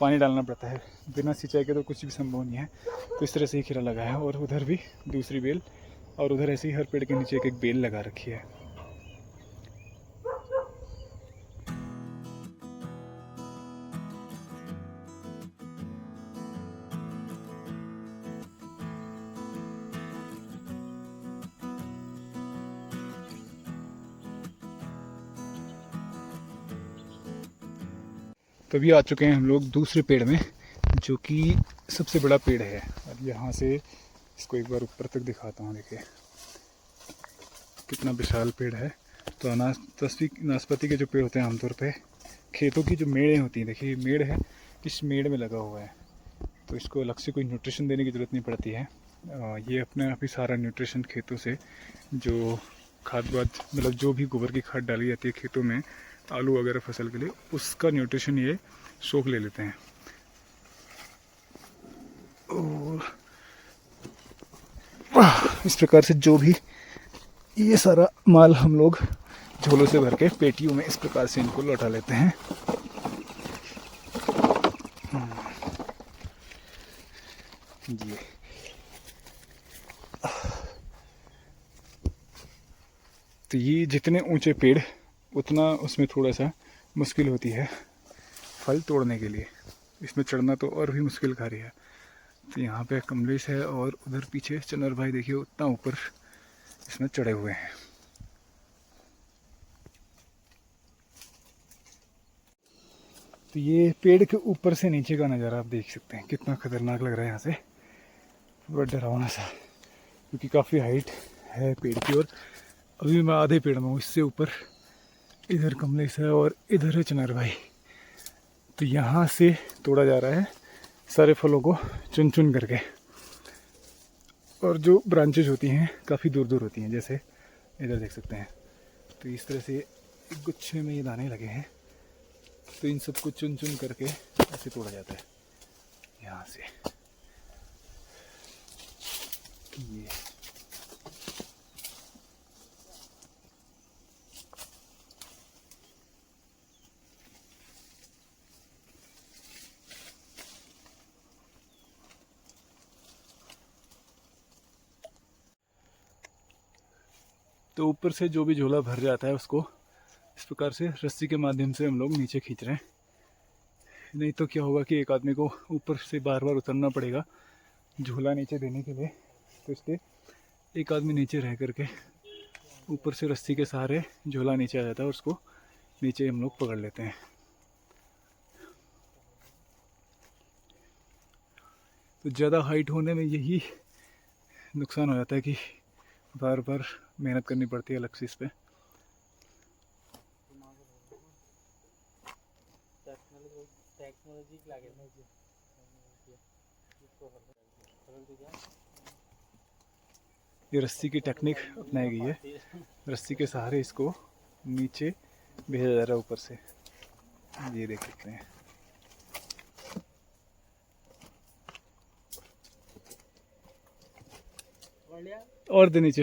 पानी डालना पड़ता है, बिना सिंचाई के तो कुछ भी संभव नहीं है। तो इस तरह से ही खीरा लगाया है और उधर भी दूसरी बेल, और उधर ऐसे ही हर पेड़ के नीचे एक एक बेल लगा रखी है। तभी आ चुके हैं हम लोग दूसरे पेड़ में, जो कि सबसे बड़ा पेड़ है। और यहाँ से इसको एक बार ऊपर तक दिखाता हूँ, देखिए कितना विशाल पेड़ है। तो नाशपाती के जो पेड़ होते हैं आमतौर पे खेतों की जो मेड़ें होती हैं, देखिए मेड़ है, इस मेड़ में लगा हुआ है, तो इसको अलग से कोई न्यूट्रिशन देने की ज़रूरत नहीं पड़ती है। ये अपने आप ही सारा न्यूट्रिशन खेतों से, जो खाद वाद मतलब जो भी गोबर की खाद डाली जाती है खेतों में आलू वगैरह फसल के लिए, उसका न्यूट्रिशन ये सोख ले लेते हैं। और इस प्रकार से जो भी ये सारा माल हम लोग झोलों से भर के पेटियों में इस प्रकार से इनको लौटा लेते हैं। जी तो ये जितने ऊंचे पेड़ उतना उसमें थोड़ा सा मुश्किल होती है फल तोड़ने के लिए, इसमें चढ़ना तो और भी मुश्किल कार्य है। तो यहाँ पे कमलेश है और उधर पीछे चनर भाई, देखिए उतना ऊपर इसमें चढ़े हुए हैं। तो ये पेड़ के ऊपर से नीचे का नज़ारा आप देख सकते हैं, कितना खतरनाक लग रहा है यहाँ से, पूरा डरावना सा, क्योंकि काफ़ी हाइट है पेड़ की। और अभी मैं आधे पेड़ में हूँ, इससे ऊपर इधर कमलेश है और इधर है चनार भाई। तो यहाँ से तोड़ा जा रहा है सारे फलों को चुन चुन करके, और जो ब्रांचेज होती हैं काफ़ी दूर दूर होती हैं, जैसे इधर देख सकते हैं। तो इस तरह से एक गुच्छे में ये दाने लगे हैं, तो इन सबको चुन चुन करके ऐसे तोड़ा जाता है यहाँ से। ये तो ऊपर से जो भी झोला भर जाता है उसको इस प्रकार से रस्सी के माध्यम से हम लोग नीचे खींच रहे हैं। नहीं तो क्या होगा कि एक आदमी को ऊपर से बार बार उतरना पड़ेगा झोला नीचे देने के लिए, तो इसलिए एक आदमी नीचे रह करके ऊपर से रस्सी के सहारे झोला नीचे आ जाता है और उसको नीचे हम लोग पकड़ लेते हैं। तो ज़्यादा हाइट होने में यही नुकसान हो जाता है कि बार बार मेहनत करनी पड़ती है अलग से इस पर। ये रस्सी की टेक्निक अपनाई गई है, रस्सी के सहारे इसको नीचे भेजा जा रहा है ऊपर से, ये देख सकते हैं। और दे नीचे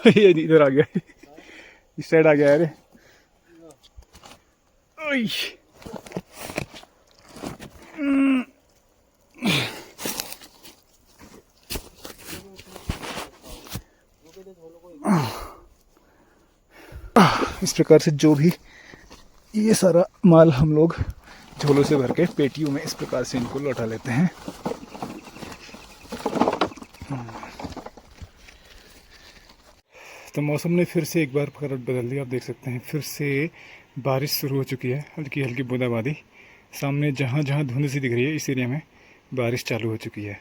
ये इधर आ गया, इस साइड आ गया यार। इस प्रकार से जो भी ये सारा माल हम लोग झोलों से भर के पेटियों में इस प्रकार से इनको लौटा लेते हैं। तो मौसम ने फिर से एक बार करवट बदल दिया, आप देख सकते हैं फिर से बारिश शुरू हो चुकी है, हल्की हल्की बूंदाबांदी। सामने जहाँ जहाँ धुंध सी दिख रही है इस एरिया में बारिश चालू हो चुकी है।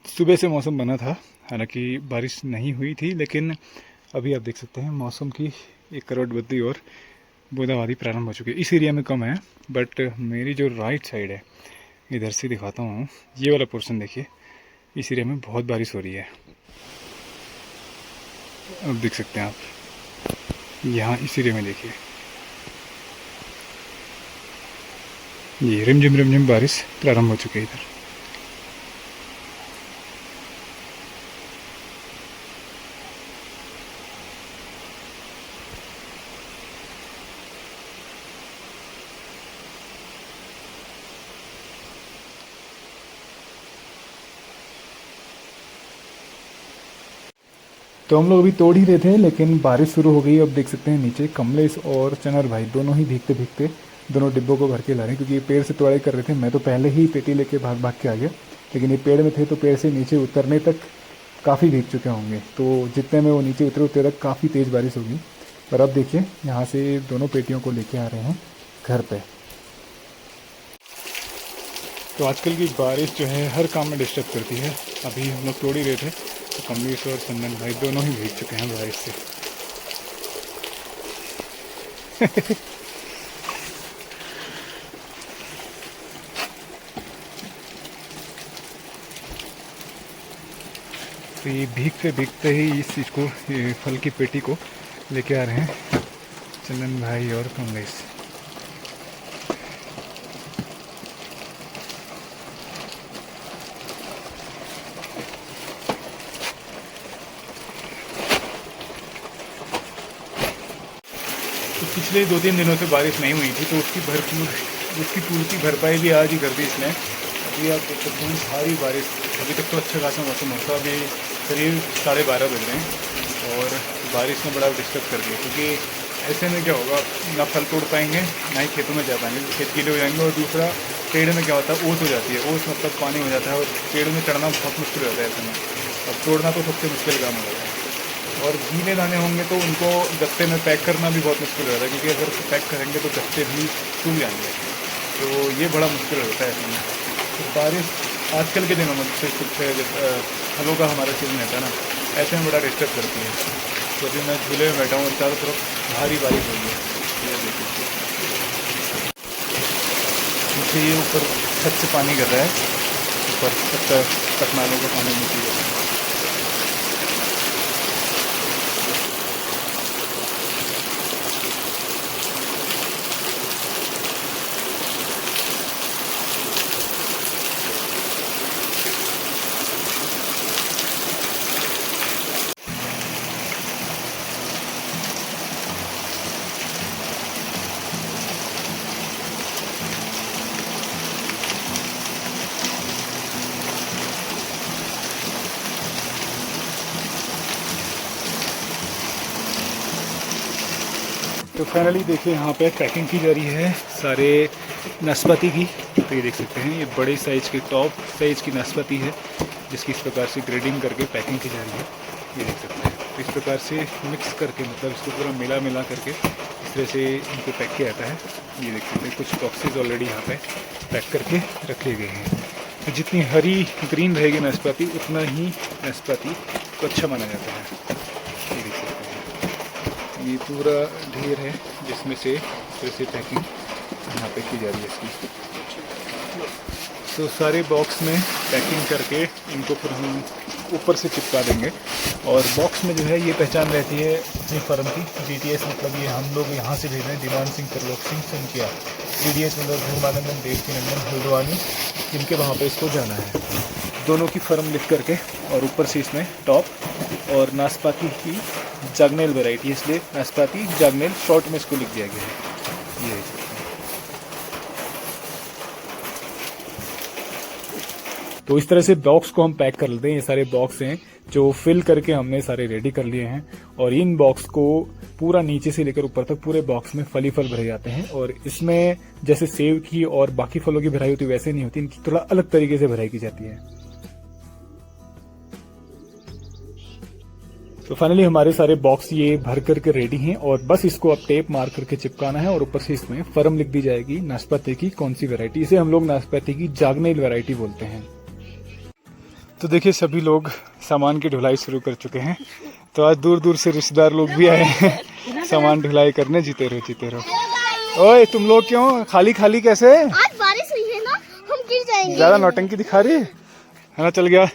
सुबह से मौसम बना था, हालांकि बारिश नहीं हुई थी, लेकिन अभी आप देख सकते हैं मौसम की एक करवट बदली और बूंदाबांदी प्रारंभ हो चुकी है। इस एरिया में कम है, बट मेरी जो राइट साइड है, इधर से दिखाता हूँ, ये वाला पोर्शन देखिए, इस एरिया में बहुत बारिश हो रही है। अब देख सकते हैं आप, यहाँ इस एरिया में देखिए ये रिमझिम बारिश प्रारंभ हो चुकी है इधर। तो हम लोग अभी तोड़ ही रहे थे, लेकिन बारिश शुरू हो गई। अब देख सकते हैं नीचे कमलेश और चनर भाई दोनों ही भीगते भीगते दोनों डिब्बों को भर के ला रहे हैं, क्योंकि ये पेड़ से तोड़ाई कर रहे थे। मैं तो पहले ही पेटी लेके भाग भाग के आ गया, लेकिन ये पेड़ में थे तो पेड़ से नीचे उतरने तक काफ़ी भीग चुके होंगे। तो जितने में वो नीचे उतरे उतरे तक काफ़ी तेज़ बारिश होगी। पर अब देखिए यहाँ से दोनों पेटियों को लेके आ रहे हैं घर पे। तो आजकल की बारिश जो है हर काम में डिस्टर्ब करती है। अभी हम लोग तोड़ ही रहे थे तो कमलेश और चंदन भाई दोनों ही भीग चुके हैं बारिश से। तो ये भीगते भीगते ही इस चीज़ को, ये फल की पेटी को लेके आ रहे हैं चंदन भाई और कमलेश। तो पिछले 2-3 दिनों से बारिश नहीं हुई थी, तो उसकी पूर्ति भरपाई भी आज ही कर दी इसने। अभी आप देख सकते हैं सारी बारिश, अभी तक तो अच्छा खासा मौसम होता, अभी करीब 12:30 बज रहे हैं और बारिश ने बड़ा डिस्टर्ब कर दिया। क्योंकि ऐसे में क्या होगा, ना फल तोड़ पाएंगे ना ही खेतों में जा पाएंगे, खेत गीले हो जाएंगे। और दूसरा, पेड़ में क्या होता है, ओस हो जाती है, ओस मतलब पानी हो जाता है और पेड़ में चढ़ना बहुत मुश्किल हो जाता है ऐसे में। अब तोड़ना तो सबसे मुश्किल काम हो जाता है। और गीले दाने होंगे तो उनको गत्ते में पैक करना भी बहुत मुश्किल हो जाता है, क्योंकि अगर पैक करेंगे तो गत्ते भी सूख जाएंगे। तो ये बड़ा मुश्किल होता है ऐसे में। तो बारिश आजकल के दिनों में कुछ फलों का हमारा सीजन रहता है ना, ऐसे में बड़ा डिस्टर्ब करती है। तो अभी मैं झूले में बैठा हूँ और चारों तरफ भारी बारिश हो रही है। ये देखिए पीछे ये ऊपर छत से पानी गिर रहा है, ऊपर तक नालों का पानी नीचे गिर रहा है। तो फाइनली देखिए यहाँ पे पैकिंग की जा रही है सारे नाशपाती की। तो ये देख सकते हैं, ये बड़े साइज़ की टॉप साइज़ की नाशपाती है, जिसकी इस प्रकार से ग्रेडिंग करके पैकिंग की जा रही है। ये देख सकते हैं, तो इस प्रकार से मिक्स करके, मतलब इसको पूरा मिला करके इस तरह से इनको पैक किया जाता है। ये देख सकते हैं, कुछ बॉक्सेस ऑलरेडी यहाँ पे पैक करके रखे गए हैं। तो जितनी हरी ग्रीन रहेगी नाशपाती, उतना ही नाशपाती को अच्छा माना जाता है। ये देख सकते हैं, ये पूरा ढेर है जिसमें से पैकिंग यहाँ पे की जा रही है इसकी। तो सारे बॉक्स में पैकिंग करके इनको फिर हम ऊपर से चिपका देंगे। और बॉक्स में जो है ये पहचान रहती है अपनी फर्म की, DTS मतलब ये हम लोग यहाँ से भेज रहे हैं, दीवान सिंह त्रिलोक सिंह सुनकिया। DDS मतलब धर्मानंदन देवकी नंदन हल्द्वानी, जिनके वहाँ पे इसको जाना है। दोनों की फर्म लिख करके, और ऊपर से इसमें टॉप और नाशपाती की जागनेल वैरायटी, इसलिए नाशपाती जागनेल शॉर्ट में इसको लिख दिया गया है। ये तो इस तरह से बॉक्स को हम पैक कर लेते हैं। ये सारे बॉक्स हैं जो फिल करके हमने सारे रेडी कर लिए हैं, और इन बॉक्स को पूरा नीचे से लेकर ऊपर तक पूरे बॉक्स में फल ही फल भरे जाते हैं। और इसमें जैसे सेब की और बाकी फलों की भराई होती है वैसे नहीं होती, इनकी थोड़ा अलग तरीके से भराई की जाती है। तो फाइनली हमारे सारे बॉक्स ये भर करके रेडी हैं, और बस इसको अब टेप मार करके चिपकाना है, और ऊपर से इसमें फर्म लिख दी जाएगी नाशपाती की कौन सी वैरायटी। इसे हम लोग नाशपाती की जागनेल वैरायटी बोलते हैं। तो देखिए सभी लोग सामान की ढुलाई शुरू कर चुके हैं। तो आज दूर दूर से रिश्तेदार लोग भी आए हैं सामान ढुलाई करने। जीते रहो। ओए तुम लोग क्यों खाली खाली कैसे? आज बारिश हुई है ना, हम गिर जाएंगे। ज्यादा नौटंकी दिखा रही है ना। चल गया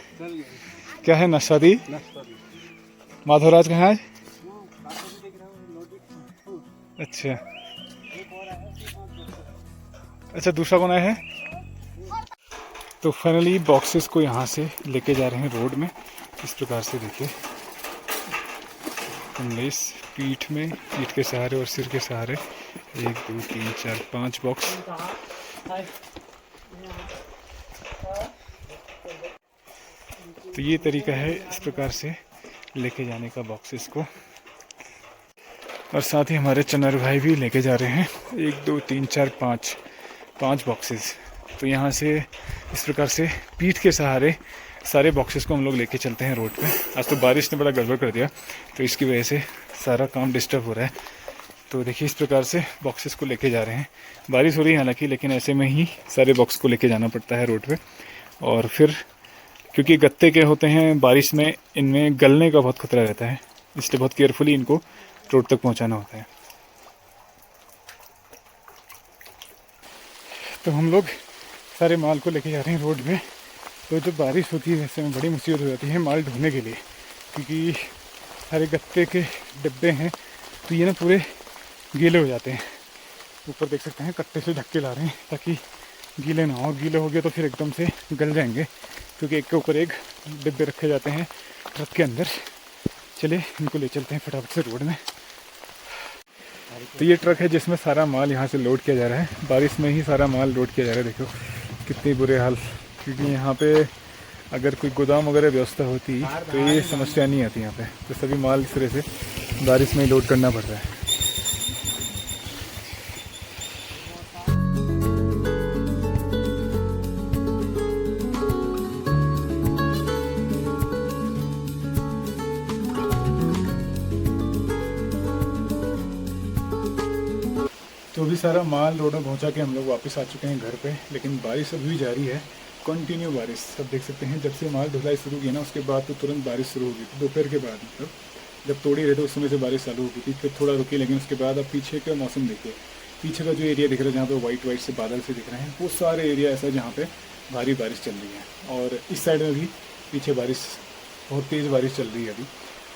क्या है नाशपाती? माधवराज कहाँ है? अच्छा अच्छा, दूसरा कौन आया है? तो फाइनली बॉक्सेस को यहाँ से लेके जा रहे हैं रोड में। इस प्रकार से देखिए, लेस पीठ में, पीठ के सहारे और सिर के सहारे 1 2 3 4 5 बॉक्स। तो ये तरीका है इस प्रकार से लेके जाने का बॉक्सेस को। और साथ ही हमारे चन्नर भाई भी लेके जा रहे हैं 1 2 3 4 5 बॉक्सेस। तो यहाँ से इस प्रकार से पीठ के सहारे सारे बॉक्सेस को हम लोग लेके चलते हैं रोड पे। आज तो बारिश ने बड़ा गड़बड़ कर दिया, तो इसकी वजह से सारा काम डिस्टर्ब हो रहा है। तो देखिए, इस प्रकार से बॉक्सेस को लेके जा रहे हैं। बारिश हो रही है हालांकि, लेकिन ऐसे में ही सारे बॉक्स को लेके जाना पड़ता है रोड पे। और फिर क्योंकि गत्ते के होते हैं, बारिश में इनमें गलने का बहुत खतरा रहता है, इसलिए बहुत केयरफुली इनको रोड तक पहुँचाना होता है। तो हम लोग सारे माल को लेके जा रहे हैं रोड में। तो जब बारिश होती है वैसे में बड़ी मुसीबत हो जाती है माल ढोने के लिए, क्योंकि सारे गत्ते के डिब्बे हैं तो ये ना पूरे गीले हो जाते हैं। ऊपर देख सकते हैं कट्टे से ढक के ला रहे हैं ताकि गीले ना हो। गीले हो गए तो फिर एकदम से गल जाएंगे, क्योंकि एक के ऊपर एक डिब्बे रखे जाते हैं ट्रक के अंदर। चलिए इनको ले चलते हैं फटाफट से रोड में। तो ये ट्रक है जिसमें सारा माल यहाँ से लोड किया जा रहा है। बारिश में ही सारा माल लोड किया जा रहा है। देखो कितनी बुरे हाल, क्योंकि यहाँ पे अगर कोई गोदाम वगैरह व्यवस्था होती तो ये समस्या नहीं आती यहाँ पे। तो सभी माल इस तरह से बारिश में ही लोड करना पड़ रहा है। तो अभी सारा माल रोड में पहुँचा के हम लोग वापस आ चुके हैं घर पे, लेकिन बारिश अभी भी जारी है, कंटिन्यू बारिश। सब देख सकते हैं, जब से माल ढुलाई शुरू की ना उसके बाद तो तुरंत बारिश शुरू हो गई थी। दोपहर के बाद मतलब जब तोड़ी रहे थे उस समय से बारिश चालू हो गई थी, फिर थोड़ा रुकी, लेकिन उसके बाद अब पीछे का मौसम देखिए। पीछे का जो एरिया दिख रहा है जहाँ पे वाइट वाइट से बादल से दिख रहे हैं, वो सारे एरिया ऐसा जहाँ पे भारी बारिश चल रही है। और इस साइड में भी पीछे बारिश, बहुत तेज़ बारिश चल रही है अभी।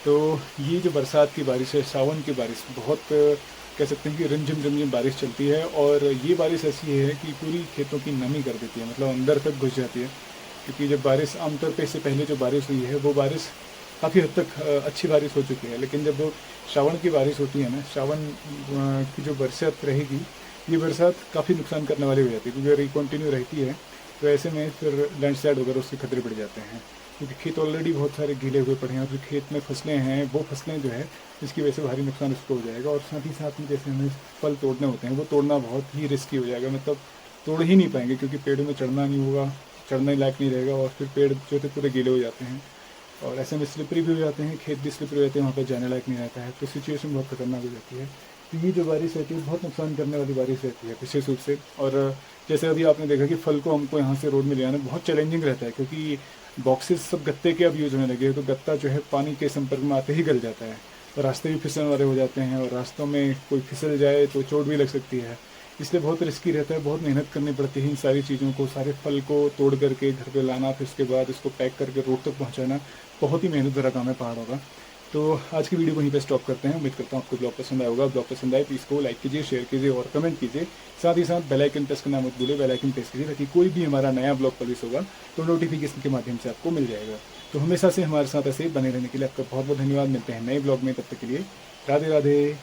तो ये जो बरसात की बारिश है, सावन की बारिश, बहुत कह सकते हैं कि रिमझिम बारिश चलती है। और ये बारिश ऐसी है कि पूरी खेतों की नमी कर देती है, मतलब अंदर तक घुस जाती है। क्योंकि जब बारिश आमतौर पे इससे पहले जो बारिश हुई है वो बारिश काफ़ी हद तक अच्छी बारिश हो चुकी है, लेकिन जब वो श्रावण की बारिश होती है ना, श्रावण की जो बरसात रहेगी, ये बरसात काफ़ी नुकसान करने वाली हो जाती है। क्योंकि अगर ये कंटिन्यू रहती है तो ऐसे में फिर लैंडस्लाइड वगैरह उसके खतरे बढ़ जाते हैं। क्योंकि खेत ऑलरेडी बहुत सारे गीले हुए पड़े हैं और जो खेत में फसलें हैं वो फसलें जो है इसकी वजह से भारी नुकसान उसको हो जाएगा। और साथ ही साथ में जैसे हमें फल तोड़ने होते हैं वो तोड़ना बहुत ही रिस्की हो जाएगा, मतलब तोड़ ही नहीं पाएंगे, क्योंकि पेड़ों में चढ़ना नहीं होगा, चढ़ने लायक नहीं रहेगा। और फिर पेड़ जो थे पूरे गीले हो जाते हैं और ऐसे में स्लिपरी भी हो जाते हैं, खेत भी स्लिपरी हो जाते हैं, वहाँ पर जाने लायक नहीं रहता है। तो सिचुएशन बहुत खतरनाक हो जाती है। तो ये जो बारिश रहती है बहुत नुकसान करने वाली बारिश रहती है विशेष रूप से। और जैसे अभी आपने देखा कि फल को हमको यहाँ से रोड में ले आना बहुत चैलेंजिंग रहता है, क्योंकि बॉक्सेस सब गत्ते के अब यूज होने लगे हैं। तो गत्ता जो है पानी के संपर्क में आते ही गल जाता है, और रास्ते भी फिसलने वाले हो जाते हैं, और रास्तों में कोई फिसल जाए तो चोट भी लग सकती है। इसलिए बहुत रिस्की रहता है, बहुत मेहनत करनी पड़ती है इन सारी चीज़ों को, सारे फल को तोड़ करके घर पे लाना, फिर उसके बाद इसको पैक करके रोड तक पहुंचाना, बहुत ही मेहनत भरा काम है पहाड़ों का। तो आज की वीडियो को यहीं पे स्टॉप करते हैं। उम्मीद करता हूँ आपको ब्लॉग पसंद आया होगा। ब्लॉग पसंद आए तो इसको लाइक कीजिए, शेयर कीजिए और कमेंट कीजिए। साथ ही साथ बेल आइकन प्रेस करना मत भूलिए, बेल आइकन प्रेस कीजिए ताकि कोई भी हमारा नया ब्लॉग पब्लिश होगा तो नोटिफिकेशन के माध्यम से आपको मिल जाएगा। तो हमेशा से हमारे साथ ऐसे ही बने रहने के लिए आपका बहुत बहुत धन्यवाद। मिलते हैं नए ब्लॉग में, तब तक के लिए राधे राधे।